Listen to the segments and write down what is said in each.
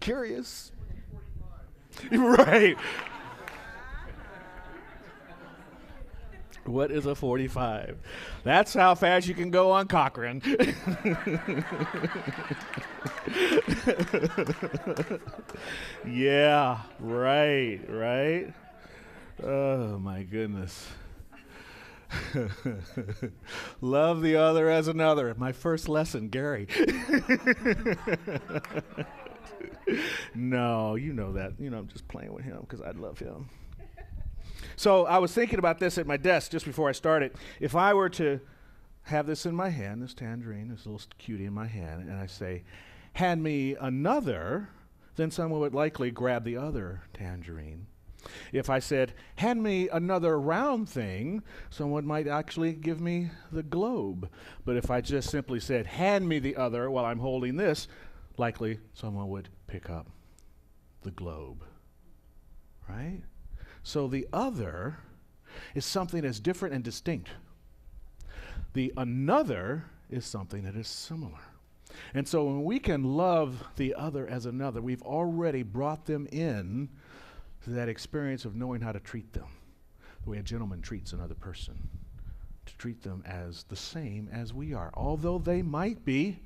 curious. Right. What is a 45? That's how fast you can go on Cochrane. Yeah, right. Oh, my goodness. Love the other as another. My first lesson, Gary. No, you know that. I'm just playing with him because I love him. So I was thinking about this at my desk just before I started. If I were to have this in my hand, this tangerine, this little cutie in my hand, and I say, hand me another, then someone would likely grab the other tangerine. If I said, hand me another round thing, someone might actually give me the globe. But if I just simply said, hand me the other while I'm holding this, likely someone would pick up the globe. Right? So the other is something that's different and distinct. The another is something that is similar. And so when we can love the other as another, we've already brought them in to that experience of knowing how to treat them, the way a gentleman treats another person, to treat them as the same as we are, although they might be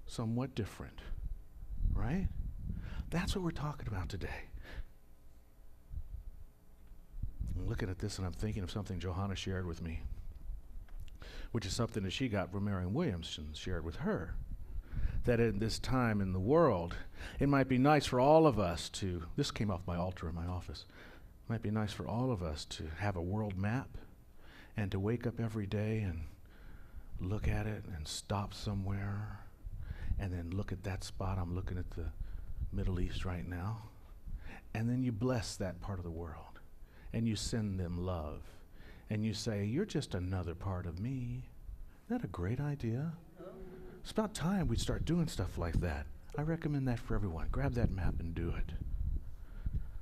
somewhat different, right? That's what we're talking about today. I'm looking at this and I'm thinking of something Johanna shared with me, which is something that she got from Marion Williamson shared with her. That in this time in the world, it might be nice for all of us to, this came off my altar in my office, it might be nice for all of us to have a world map and to wake up every day and look at it and stop somewhere and then look at that spot. I'm looking at the Middle East right now. And then you bless that part of the world and you send them love and you say, you're just another part of me. Isn't that a great idea? It's about time we start doing stuff like that. I recommend that for everyone. Grab that map and do it.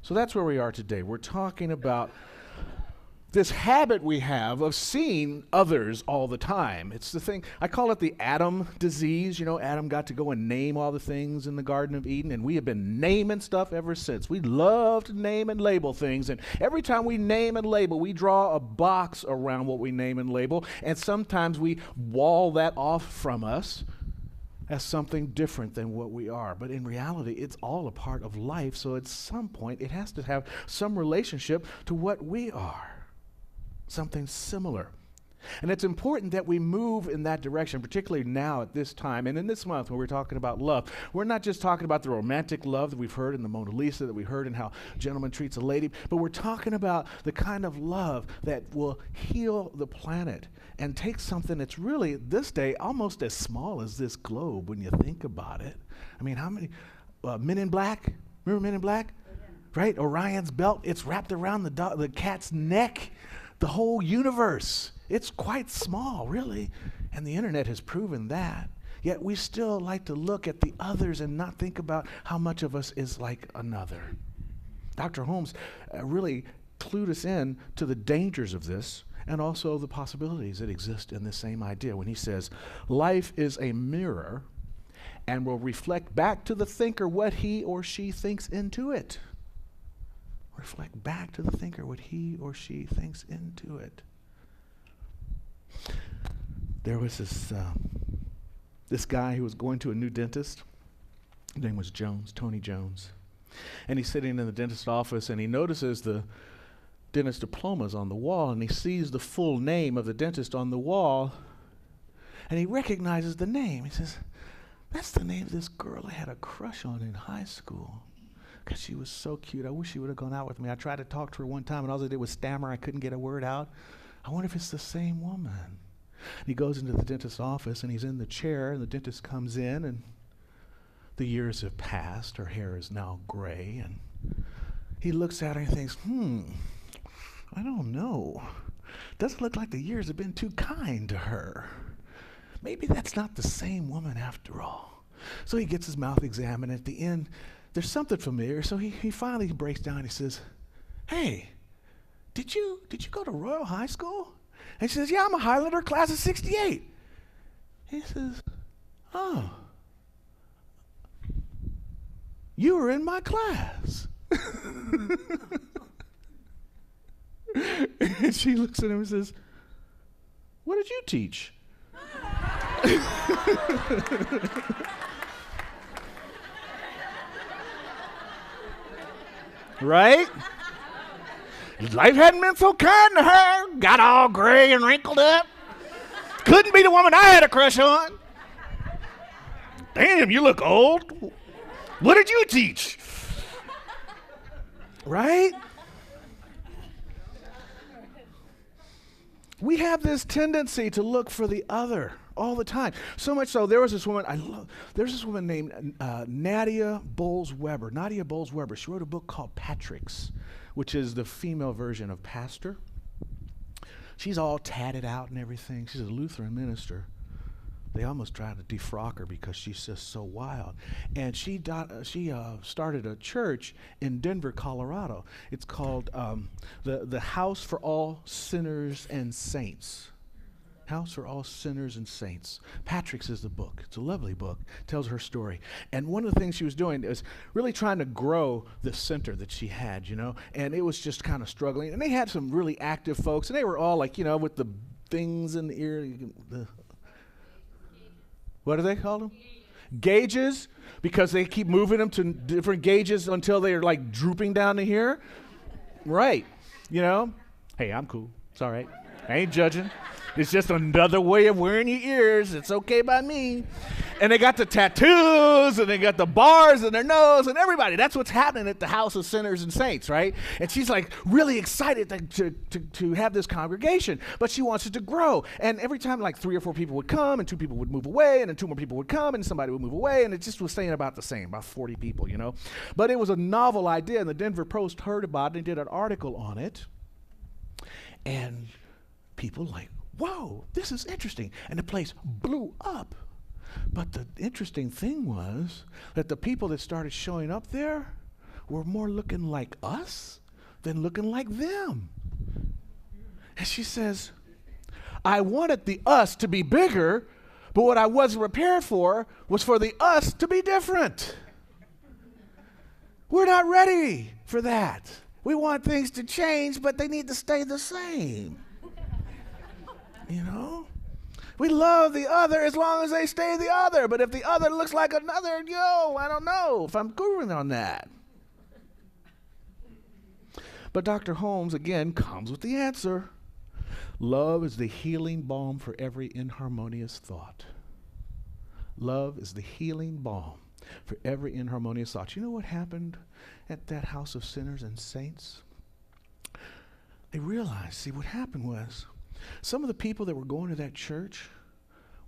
So that's where we are today. We're talking about this habit we have of seeing others all the time. It's the thing, I call it the Adam disease. Adam got to go and name all the things in the Garden of Eden, and we have been naming stuff ever since. We love to name and label things, and every time we name and label, we draw a box around what we name and label, and sometimes we wall that off from us as something different than what we are. But in reality, it's all a part of life, so at some point, it has to have some relationship to what we are. Something similar. And it's important that we move in that direction, particularly now at this time. And in this month when we're talking about love, we're not just talking about the romantic love that we've heard in the Mona Lisa, that we heard in how a gentleman treats a lady, but we're talking about the kind of love that will heal the planet and take something that's really, this day, almost as small as this globe when you think about it. I mean, how many, Men in Black? Remember Men in Black? Yeah. Right? Orion's belt, it's wrapped around the cat's neck. The whole universe, it's quite small, really, and the internet has proven that. Yet we still like to look at the others and not think about how much of us is like another. Dr. Holmes really clued us in to the dangers of this and also the possibilities that exist in this same idea when he says, life is a mirror and will reflect back to the thinker what he or she thinks into it. Reflect back to the thinker what he or she thinks into it. There was this guy who was going to a new dentist. His name was Jones, Tony Jones. And he's sitting in the dentist's office and he notices the dentist diplomas on the wall and he sees the full name of the dentist on the wall and he recognizes the name. He says, that's the name of this girl I had a crush on in high school. Because she was so cute. I wish she would have gone out with me. I tried to talk to her one time, and all I did was stammer. I couldn't get a word out. I wonder if it's the same woman. And he goes into the dentist's office, and he's in the chair, and the dentist comes in, and the years have passed. Her hair is now gray, and he looks at her and thinks, I don't know. Doesn't look like the years have been too kind to her. Maybe that's not the same woman after all. So he gets his mouth examined. At the end, there's something familiar, so he finally breaks down. He says, hey, did you go to Royal High School? And she says, yeah, I'm a Highlander, class of 68. He says, oh, You were in my class. And she looks at him and says, what did you teach? Right? Life hadn't been so kind to her. Got all gray and wrinkled up. Couldn't be the woman I had a crush on. Damn, you look old. What did you teach? Right? We have this tendency to look for the other all the time. So much so, there's this woman named Nadia Bowles-Weber. Nadia Bowles-Weber, she wrote a book called Patrick's, which is the female version of pastor. She's all tatted out and everything. She's a Lutheran minister. They almost tried to defrock her because she's just so wild. And she started a church in Denver, Colorado. It's called the House for All Sinners and Saints. House for All Sinners and Saints. Patrick's is the book. It's a lovely book. Tells her story. And one of the things she was doing is really trying to grow the center that she had, you know. And it was just kind of struggling. And they had some really active folks. And they were all like, you know, with the things in the ear. What do they call them? Gauges, because they keep moving them to different gauges until they're like drooping down to here. Right. You know? Hey, I'm cool. It's all right. I ain't judging. It's just another way of wearing your ears. It's okay by me. And they got the tattoos, and they got the bars in their nose, and everybody. That's what's happening at the House of Sinners and Saints, right? And she's like really excited to have this congregation, but she wants it to grow. And every time like 3 or 4 people would come, and 2 people would move away, and then 2 more people would come, and somebody would move away, and it just was staying about the same, about 40 people, you know. But it was a novel idea, and the Denver Post heard about it and did an article on it. And people like, whoa, this is interesting. And the place blew up. But the interesting thing was that the people that started showing up there were more looking like us than looking like them. And she says, I wanted the us to be bigger, but what I wasn't prepared for was for the us to be different. We're not ready for that. We want things to change, but they need to stay the same. You know? We love the other as long as they stay the other. But if the other looks like another, I don't know if I'm going on that. But Dr. Holmes, again, comes with the answer. Love is the healing balm for every inharmonious thought. Love is the healing balm for every inharmonious thought. You know what happened at that House of Sinners and Saints? They realized, what happened was, some of the people that were going to that church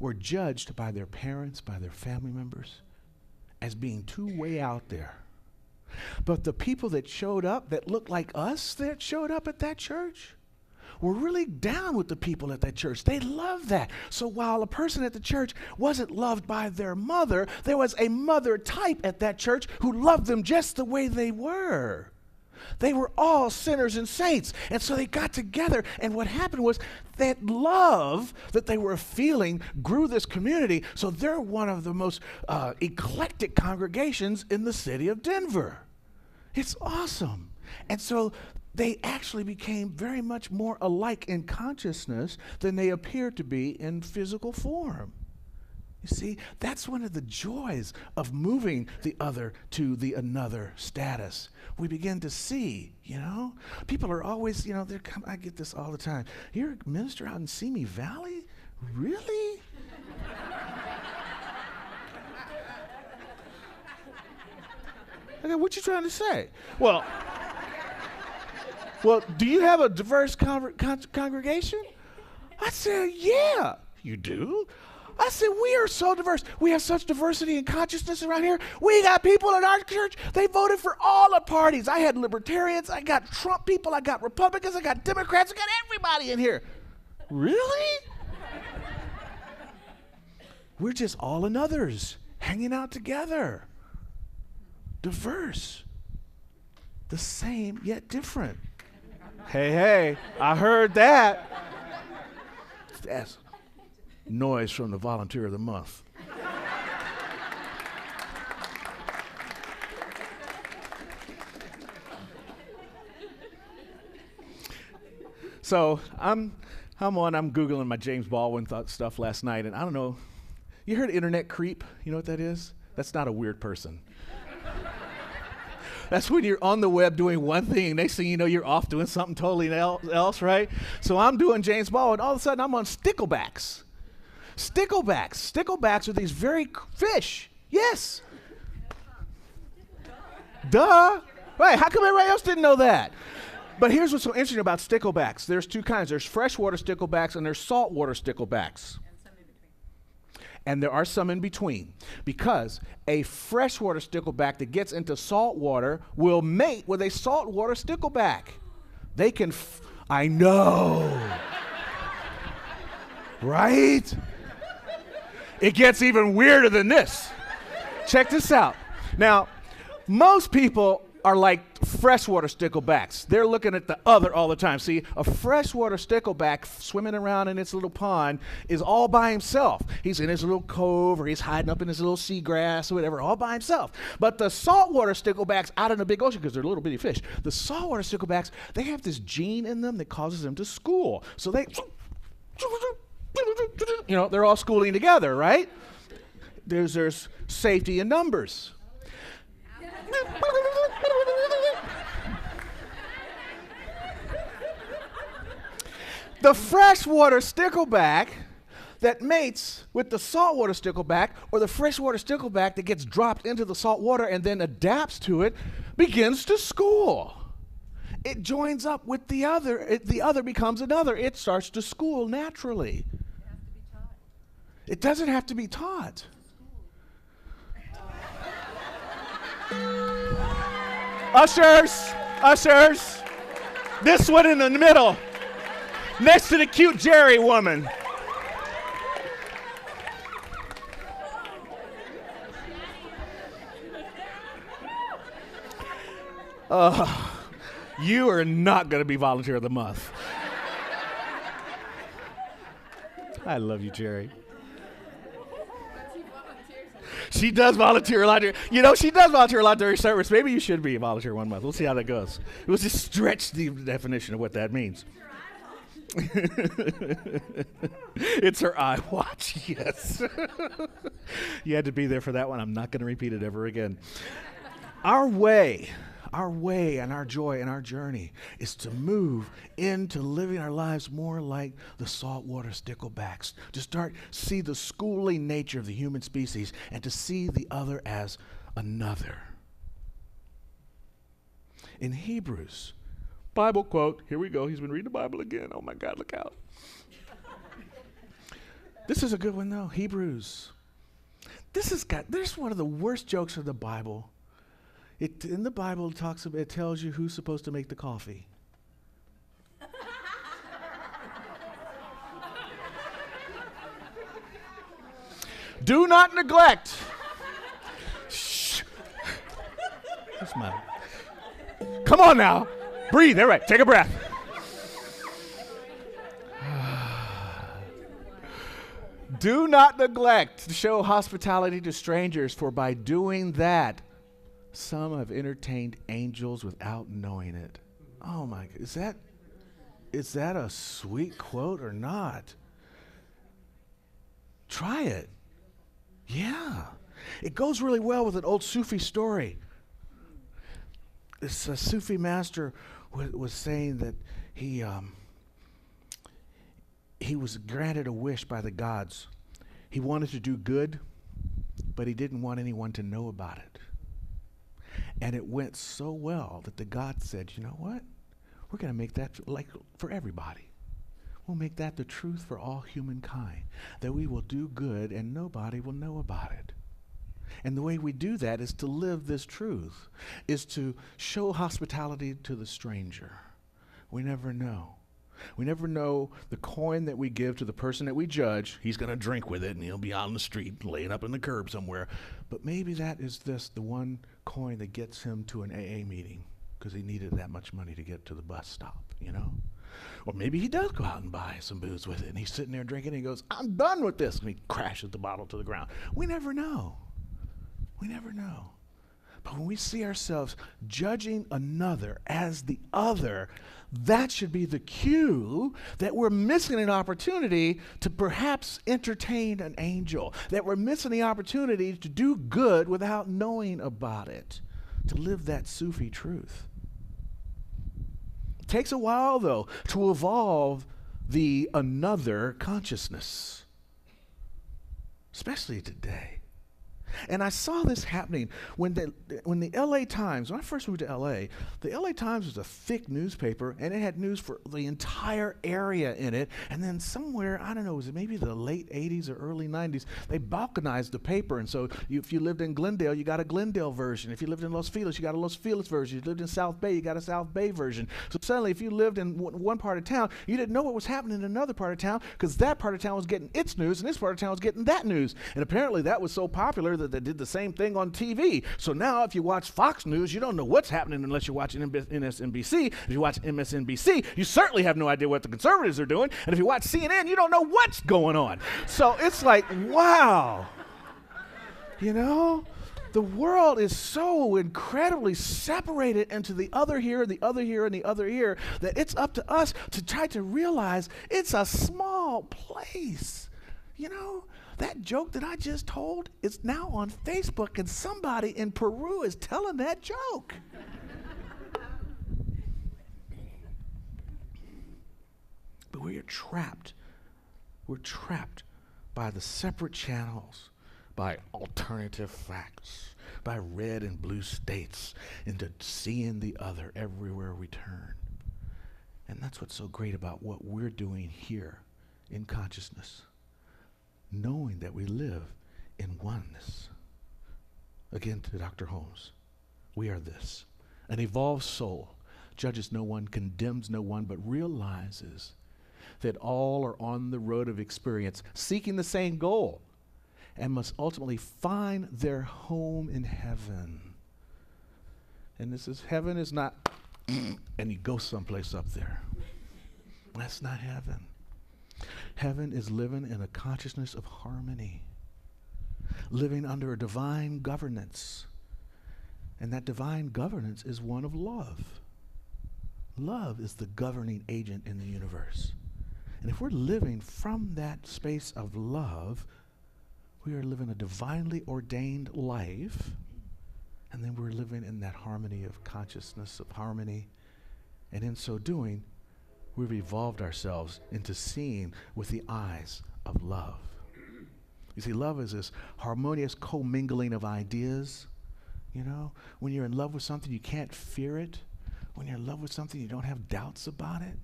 were judged by their parents, by their family members, as being too way out there. But the people that showed up, that looked like us, that showed up at that church, were really down with the people at that church. They loved that. So while a person at the church wasn't loved by their mother, there was a mother type at that church who loved them just the way they were. They were all sinners and saints. And so they got together, and what happened was that love that they were feeling grew this community. So they're one of the most eclectic congregations in the city of Denver. It's awesome. And so they actually became very much more alike in consciousness than they appeared to be in physical form. You see, that's one of the joys of moving the other to the another status. We begin to see, people are always, I get this all the time. You're a minister out in Simi Valley? Really? Okay, what you trying to say? Well, do you have a diverse congregation? I said, yeah. You do? I said, we are so diverse. We have such diversity in consciousness around here. We got people in our church, they voted for all the parties. I had libertarians, I got Trump people, I got Republicans, I got Democrats, I got everybody in here. Really? We're just all in others, hanging out together. Diverse. The same, yet different. Hey, I heard that. That's noise from the volunteer of the month. So I'm Googling my James Baldwin stuff last night, and I don't know, you heard internet creep? You know what that is? That's not a weird person. That's when you're on the web doing one thing, next thing you know, you're off doing something totally else, right? So I'm doing James Baldwin, all of a sudden I'm on sticklebacks. Sticklebacks are these very fish. Yes. Duh. Right, how come everybody else didn't know that? But here's what's so interesting about sticklebacks. There's two kinds. There's freshwater sticklebacks and there's saltwater sticklebacks. And there are some in between, because a freshwater stickleback that gets into salt water will mate with a saltwater stickleback. They can, I know, right? It gets even weirder than this. Check this out. Now, most people are like freshwater sticklebacks. They're looking at the other all the time. See, a freshwater stickleback swimming around in its little pond is all by himself. He's in his little cove, or he's hiding up in his little seagrass or whatever, all by himself. But the saltwater sticklebacks out in the big ocean, because they're little bitty fish, the saltwater sticklebacks, they have this gene in them that causes them to school. So they, they're all schooling together, right? There's safety in numbers. The freshwater stickleback that mates with the saltwater stickleback, or the freshwater stickleback that gets dropped into the salt water and then adapts to it, begins to school. It joins up with the other. The other becomes another. It starts to school naturally. It has to be taught. It doesn't have to be taught. Ushers, this one in the middle, next to the cute Jerry woman. You are not going to be volunteer of the month. I love you, Jerry. She does volunteer a lot. She does volunteer a lot during service. Maybe you should be a volunteer 1 month. We'll see how that goes. We'll just stretch the definition of what that means. It's her eye watch, yes. You had to be there for that one. I'm not going to repeat it ever again. Our way and our joy and our journey is to move into living our lives more like the saltwater sticklebacks, to start see the schooling nature of the human species and to see the other as another. In Hebrews, Bible quote, here we go, he's been reading the Bible again. Oh my God, look out. This is a good one though, Hebrews. This is one of the worst jokes of the Bible. In the Bible, it tells you who's supposed to make the coffee. Do not neglect. Shh. That's my. Come on now. Breathe. All right. Take a breath. Do not neglect to show hospitality to strangers, for by doing that, some have entertained angels without knowing it. Oh my God, is that a sweet quote or not? Try it. Yeah. It goes really well with an old Sufi story. This Sufi master was saying that he was granted a wish by the gods. He wanted to do good, but he didn't want anyone to know about it. And it went so well that the God said, you know what? We're going to make that like for everybody. We'll make that the truth for all humankind, that we will do good and nobody will know about it. And the way we do that is to live this truth, is to show hospitality to the stranger. We never know. We never know the coin that we give to the person that we judge. He's going to drink with it and he'll be out on the street laying up in the curb somewhere. But maybe that is the one coin that gets him to an AA meeting because he needed that much money to get to the bus stop, Or maybe he does go out and buy some booze with it and he's sitting there drinking and he goes, I'm done with this. And he crashes the bottle to the ground. We never know. We never know. But when we see ourselves judging another as the other, that should be the cue that we're missing an opportunity to perhaps entertain an angel, that we're missing the opportunity to do good without knowing about it, to live that Sufi truth. It takes a while, though, to evolve the another consciousness, especially today. And I saw this happening when the LA Times, when I first moved to LA, the LA Times was a thick newspaper, and it had news for the entire area in it. And then somewhere, I don't know, was it maybe the late 80s or early 90s, they balkanized the paper. And so if you lived in Glendale, you got a Glendale version. If you lived in Los Feliz, you got a Los Feliz version. If you lived in South Bay, you got a South Bay version. So suddenly, if you lived in one part of town, you didn't know what was happening in another part of town because that part of town was getting its news, and this part of town was getting that news. And apparently that was so popular that they did the same thing on TV. So now if you watch Fox News, you don't know what's happening unless you're watching MSNBC. If you watch MSNBC, you certainly have no idea what the conservatives are doing. And if you watch CNN, you don't know what's going on. So it's like, wow. You know, the world is so incredibly separated into the other here, the other here, and the other here, that it's up to us to try to realize it's a small place. You know, that joke that I just told is now on Facebook, and somebody in Peru is telling that joke. But we're trapped. We're trapped by the separate channels, by alternative facts, by red and blue states, into seeing the other everywhere we turn. And that's what's so great about what we're doing here in consciousness. Knowing that we live in oneness. Again, to Dr. Holmes, we are this. An evolved soul judges no one, condemns no one, but realizes that all are on the road of experience, seeking the same goal, and must ultimately find their home in heaven. And this is, heaven is not, and you go someplace up there. That's not heaven. Heaven is living in a consciousness of harmony, living under a divine governance. And that divine governance is one of love. Love is the governing agent in the universe. And if we're living from that space of love, we are living a divinely ordained life, and then we're living in that harmony of consciousness, of harmony. And in so doing, we've evolved ourselves into seeing with the eyes of love. You see, love is this harmonious commingling of ideas. You know, when you're in love with something, you can't fear it. When you're in love with something, you don't have doubts about it.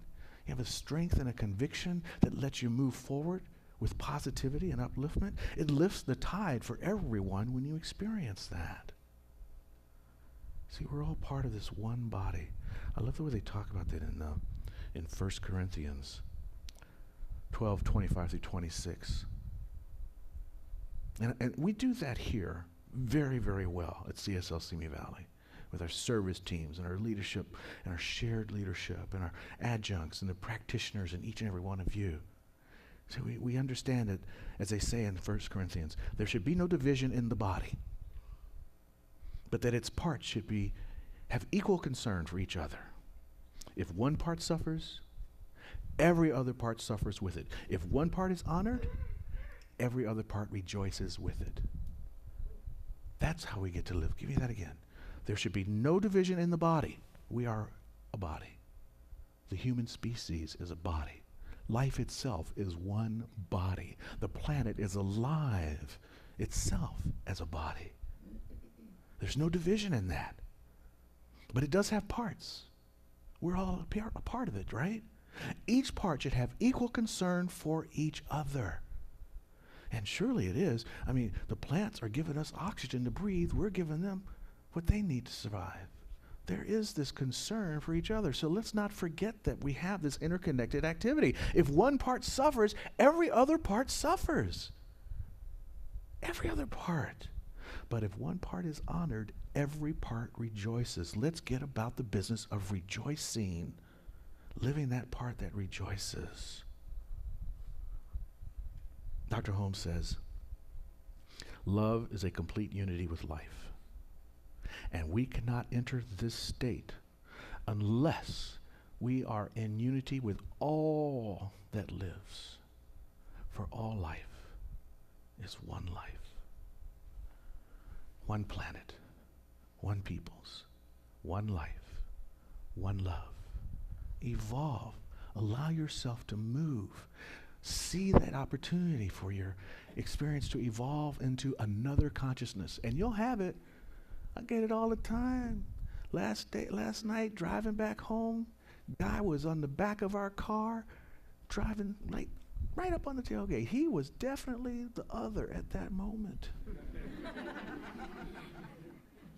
You have a strength and a conviction that lets you move forward with positivity and upliftment. It lifts the tide for everyone when you experience that. See, we're all part of this one body. I love the way they talk about that in 1 Corinthians 12:25 through 26. And we do that here very, very well at CSL Simi Valley with our service teams and our leadership and our shared leadership and our adjuncts and the practitioners and each and every one of you. So we understand that, as they say in 1 Corinthians, there should be no division in the body, but that its parts should have equal concern for each other. If one part suffers, every other part suffers with it. If one part is honored, every other part rejoices with it. That's how we get to live. Give me that again. There should be no division in the body. We are a body. The human species is a body. Life itself is one body. The planet is alive itself as a body. There's no division in that. But it does have parts. We're all a part of it, right? Each part should have equal concern for each other. And surely it is. I mean, the plants are giving us oxygen to breathe. We're giving them what they need to survive. There is this concern for each other. So let's not forget that we have this interconnected activity. If one part suffers, every other part suffers. Every other part. But if one part is honored, every part rejoices. Let's get about the business of rejoicing, living that part that rejoices. Dr. Holmes says, love is a complete unity with life. And we cannot enter this state unless we are in unity with all that lives. For all life is one life, one planet, one peoples, one life, one love. Evolve. Allow yourself to move. See that opportunity for your experience to evolve into another consciousness. And you'll have it. I get it all the time. Last night, driving back home, guy was on the back of our car, driving like right up on the tailgate. He was definitely the other at that moment.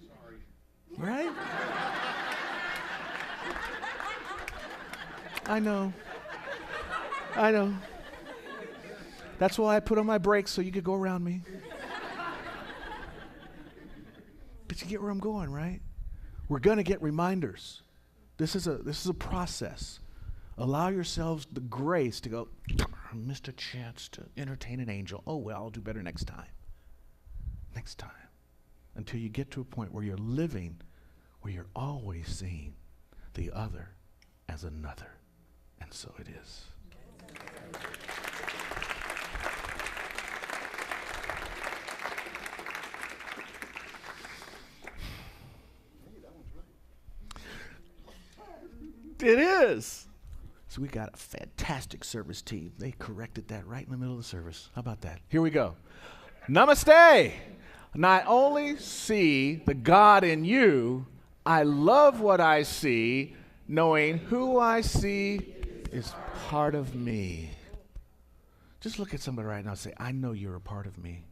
Sorry. Right? I know. That's why I put on my brakes so you could go around me. But you get where I'm going, right? We're going to get reminders. This is a process. Allow yourselves the grace to go, I missed a chance to entertain an angel. Oh, well, I'll do better next time. Next time. Until you get to a point where you're living, where you're always seeing the other as another. And so it is. It is. So we got a fantastic service team. They corrected that right in the middle of the service. How about that? Here we go. Namaste. Not only see the God in you, I love what I see, knowing who I see is part of me. Just look at somebody right now and say, I know you're a part of me.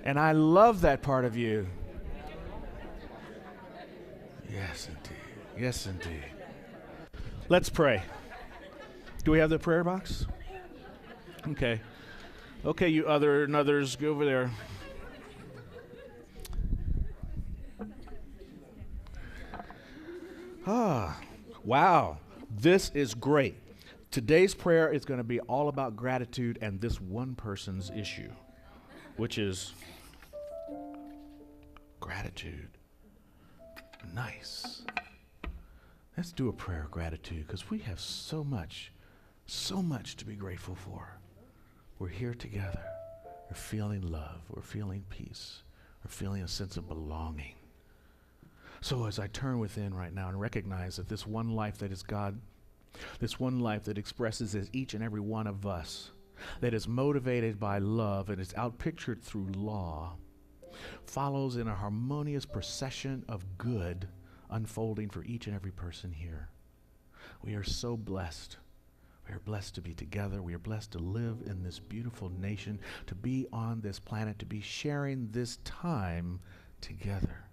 And I love that part of you. Yes, indeed. Yes, indeed. Let's pray. Do we have the prayer box? Okay. Okay, you others, go over there. Wow. This is great. Today's prayer is going to be all about gratitude and this one person's issue, which is gratitude. Nice. Let's do a prayer of gratitude because we have so much to be grateful for. We're here together. We're feeling love. We're feeling peace. We're feeling a sense of belonging. So as I turn within right now and recognize that this one life that is God, this one life that expresses as each and every one of us, that is motivated by love and is outpictured through law, follows in a harmonious procession of good unfolding for each and every person here. We are so blessed. We are blessed to be together. We are blessed to live in this beautiful nation, to be on this planet, to be sharing this time together,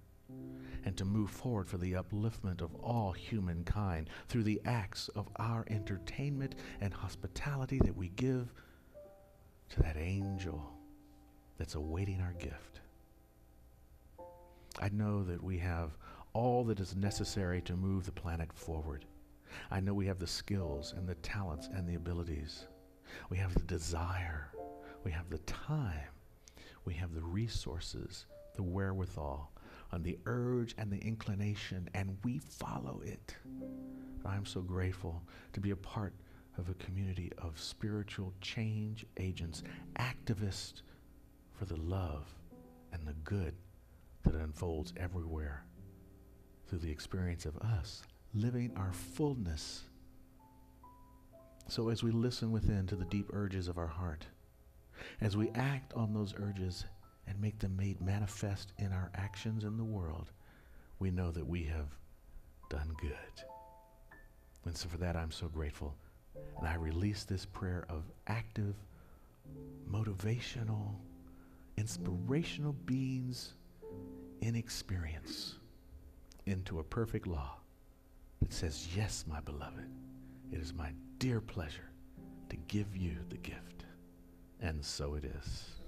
and to move forward for the upliftment of all humankind through the acts of our entertainment and hospitality that we give to that angel that's awaiting our gift. I know that we have all that is necessary to move the planet forward. I know we have the skills and the talents and the abilities. We have the desire. We have the time. We have the resources, the wherewithal, and the urge and the inclination, and we follow it. I'm so grateful to be a part of a community of spiritual change agents, activists for the love and the good that unfolds everywhere through the experience of us living our fullness. So as we listen within to the deep urges of our heart, as we act on those urges and make them made manifest in our actions in the world, we know that we have done good. And so for that, I'm so grateful. And I release this prayer of active, motivational, inspirational beings in experience into a perfect law that says, yes, my beloved, it is my dear pleasure to give you the gift. And so it is.